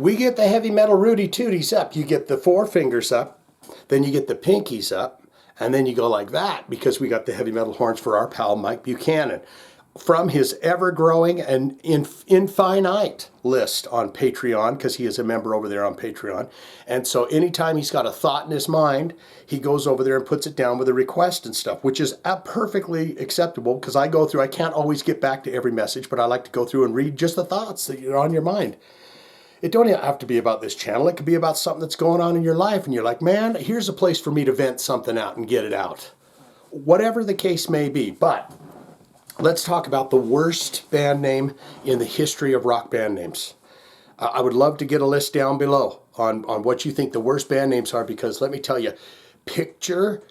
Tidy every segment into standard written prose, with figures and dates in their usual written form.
We get the heavy metal Rudy Tooties up. You get the four fingers up, then you get the pinkies up, and then you go like that because we got the heavy metal horns for our pal Mike Buchanan from his ever-growing and infinite list on Patreon, because he is a member over there on Patreon. And so anytime he's got a thought in his mind, he goes over there and puts it down with a request and stuff, which is perfectly acceptable, because I go through, I can't always get back to every message, but I like to go through and read just the thoughts that are on your mind. It don't have to be about this channel. It could be about something that's going on in your life, and you're like, man, here's a place for me to vent something out and get it out. Whatever the case may be. But let's talk about the worst band name in the history of rock band names. I would love to get a list down below on what you think the worst band names are, because let me tell you, picture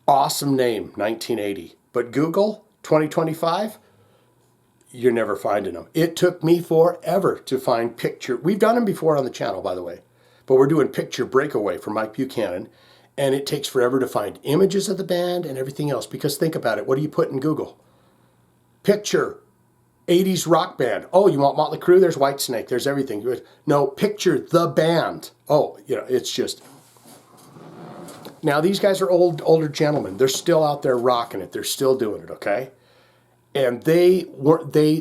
awesome name 1980, but Google 2025, you're never finding them. It took me forever to find picture. We've done them before on the channel, by the way, but we're doing picture Breakaway for Mike Buchanan, and it takes forever to find images of the band and everything else, because think about it. What do you put in Google? Picture 80s rock band. Oh, you want Motley Crue? There's Whitesnake. There's everything. No, picture the band. Oh, you know, it's just. Now, these guys are older gentlemen. They're still out there rocking it. They're still doing it, okay? And they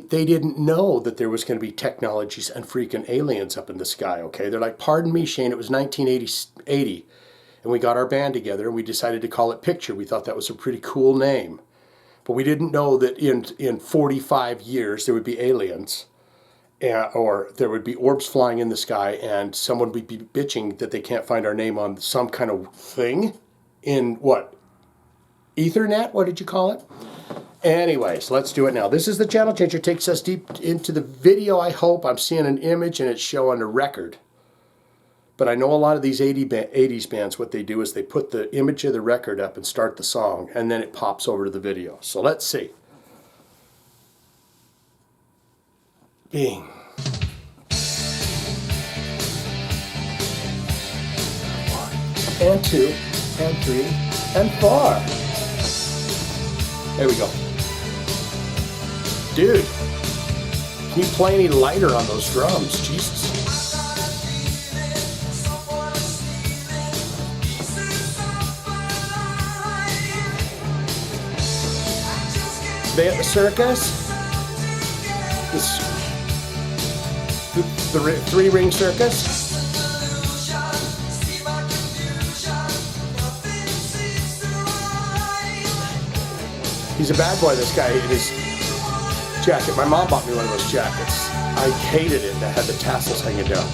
didn't know that there was going to be technologies and freaking aliens up in the sky, okay? They're like, pardon me, Shane, it was 1980, and we got our band together, and we decided to call it Picture. We thought that was a pretty cool name. But we didn't know that in 45 years there would be aliens, or there would be orbs flying in the sky, and someone would be bitching that they can't find our name on some kind of thing in what? Ethernet? What did you call it? Anyways, let's do it now. This is the channel changer. It takes us deep into the video, I hope. I'm seeing an image and it's showing a record. But I know a lot of these 80s bands, what they do is they put the image of the record up and start the song, and then it pops over to the video. So let's see. Bing. And 2, and 3, and 4. There we go. Dude, can you play any lighter on those drums? Jesus. They at the Circus, the three-ring Circus. He's a bad boy, this guy, in his jacket. My mom bought me one of those jackets. I hated it that had the tassels hanging down.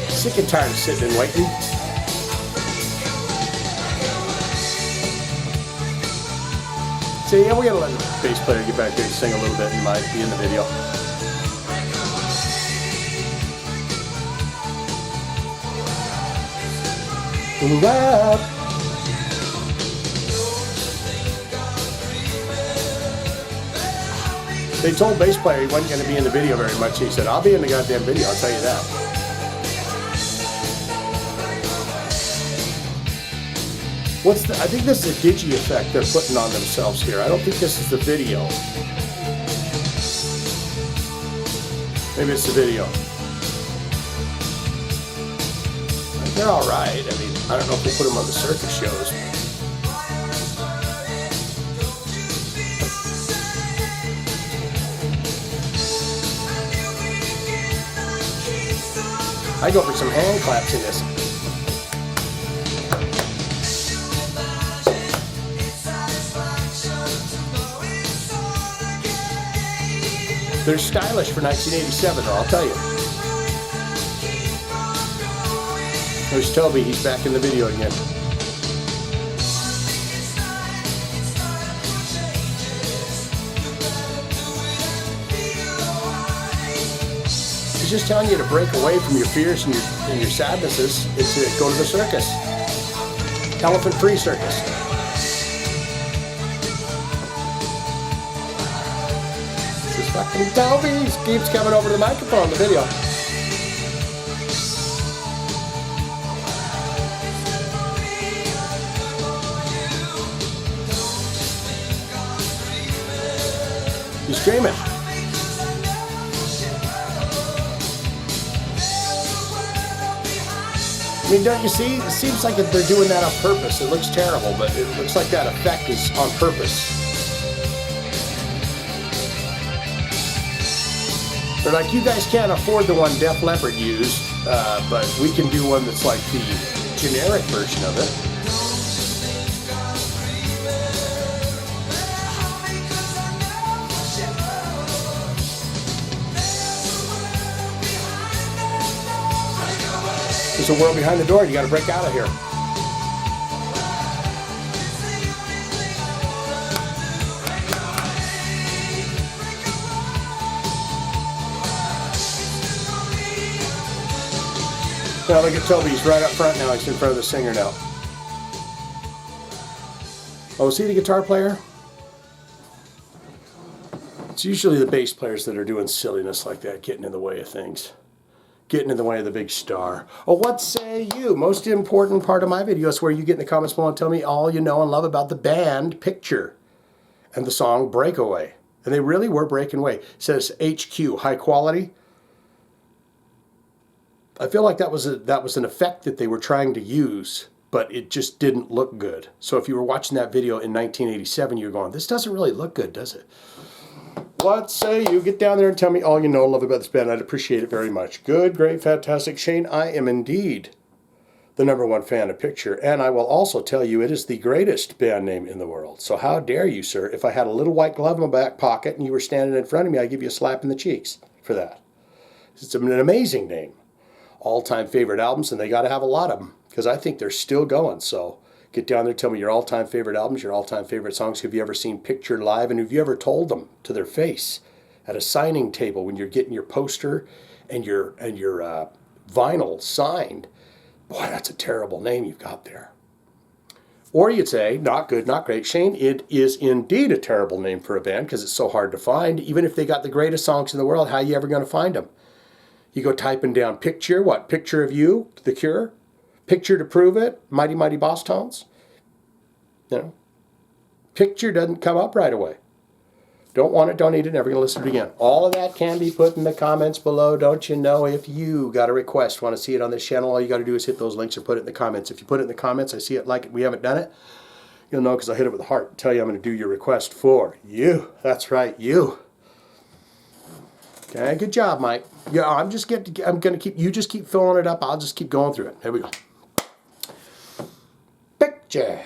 Sick and tired of sitting and waiting. So yeah, we're gonna let the bass player get back there and sing a little bit and might be in the video. Rap. They told bass player he wasn't going to be in the video very much. He said, I'll be in the goddamn video, I'll tell you that. I think this is a digi effect they're putting on themselves here. I don't think this is the video. Maybe it's the video. They're alright. I mean, I don't know if they put them on the Circus shows. I go for some hand claps in this. They're stylish for 1987, though, I'll tell you. There's Toby, he's back in the video again. He's just telling you to break away from your fears and your sadnesses and to go to the circus. Elephant-free circus. Fucking Toby keeps coming over to the microphone, the video. Screaming. I mean, don't you see? It seems like they're doing that on purpose. It looks terrible, but it looks like that effect is on purpose. They're like, you guys can't afford the one Def Leppard used, but we can do one that's like the generic version of it. There's a world behind the door. You got to break out of here. Now look at Toby. He's right up front now. He's in front of the singer now. Oh, is he the guitar player? It's usually the bass players that are doing silliness like that, getting in the way of things. Getting in the way of the big star. Oh, what say you? Most important part of my video is where you get in the comments below and tell me all you know and love about the band Picture and the song Breakaway. And they really were breaking away. It says HQ, high quality. I feel like that was an effect that they were trying to use, but it just didn't look good. So if you were watching that video in 1987, you're going, this doesn't really look good, does it? What say you? Get down there and tell me all you know and love about this band. I'd appreciate it very much. Good, great, fantastic. Shane, I am indeed the #1 fan of Picture, and I will also tell you it is the greatest band name in the world. So how dare you, sir? If I had a little white glove in my back pocket and you were standing in front of me, I'd give you a slap in the cheeks for that. It's an amazing name. All-time favorite albums, and they got to have a lot of them because I think they're still going. So get down there, tell me your all-time favorite albums, your all-time favorite songs. Have you ever seen Picture live, and have you ever told them to their face at a signing table when you're getting your poster and your vinyl signed? Boy, that's a terrible name you've got there. Or you'd say, not good, not great. Shane, it is indeed a terrible name for a band because it's so hard to find. Even if they got the greatest songs in the world, how are you ever going to find them? You go typing down Picture, what? Picture of You, The Cure? Picture to Prove It, Mighty Mighty Boss Tones? You know, Picture doesn't come up right away. Don't want it, don't need it, never going to listen to it again. All of that can be put in the comments below. Don't you know, if you got a request, want to see it on this channel, all you got to do is hit those links or put it in the comments. If you put it in the comments, I see it, like it, we haven't done it, you'll know because I hit it with the heart and tell you I'm going to do your request for you. That's right, you. Okay, good job, Mike. Yeah, I'm going to keep, you just keep filling it up. I'll just keep going through it. Here we go. Picture.